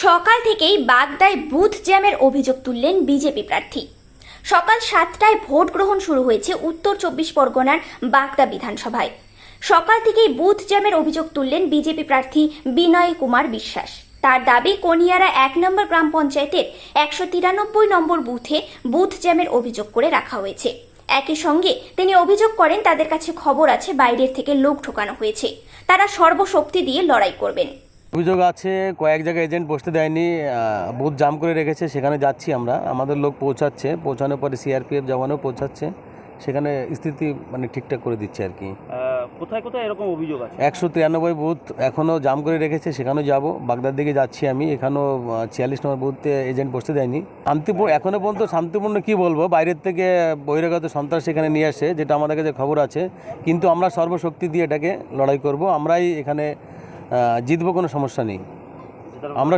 সকাল থেকেই বাগদায় বুথ জ্যামের অভিযোগ তুললেন বিজেপি প্রার্থী। সকাল 7টায় ভোট গ্রহণ শুরু হয়েছে উত্তর 24 পরগনার বাগদা বিধানসভায়। সকাল থেকেই বুথ জ্যামের অভিযোগ তুললেন বিজেপি প্রার্থী বিনয় কুমার বিশ্বাস। তার দাবি, কনিয়ারা 1 নম্বর গ্রাম পঞ্চায়েতের 193 নম্বর বুথে বুথ জ্যামের অভিযোগ করে রাখা হয়েছে। একই সঙ্গে তিনি অভিযোগ করেন তাদের কাছে খবর আছে বাইরের থেকে লোক ঢোকানো হয়েছে, তারা সর্বশক্তি দিয়ে লড়াই করবেন। অভিযোগ আছে কয়েক জায়গায় এজেন্ট বসতে দেয়নি, বুথ জাম করে রেখেছে। সেখানে যাচ্ছি আমরা, আমাদের লোক পৌঁছাচ্ছে, পৌঁছানোর পরে সিআরপিএফ জওয়ানও পৌঁছাচ্ছে, সেখানে স্থিতি ঠিকঠাক করে দিচ্ছে আর কি। কোথায় কোথায় এরকম অভিযোগ আছে? 193 বুথ এখনও জাম করে রেখেছে, সেখানেও যাব। বাগদার দিকে যাচ্ছি আমি, এখানেও 46 নম্বর বুথে এজেন্ট বসতে দেয়নি। শান্তিপূর্ণ, এখনও পর্যন্ত শান্তিপূর্ণ কি বলবো, বাইরের থেকে বহিরাগত সন্ত্রাস এখানে নিয়ে আসে, যেটা আমাদের কাছে খবর আছে। কিন্তু আমরা সর্বশক্তি দিয়ে এটাকে লড়াই করব, আমরাই এখানে জিতবো, কোনো সমস্যা নেই। আমরা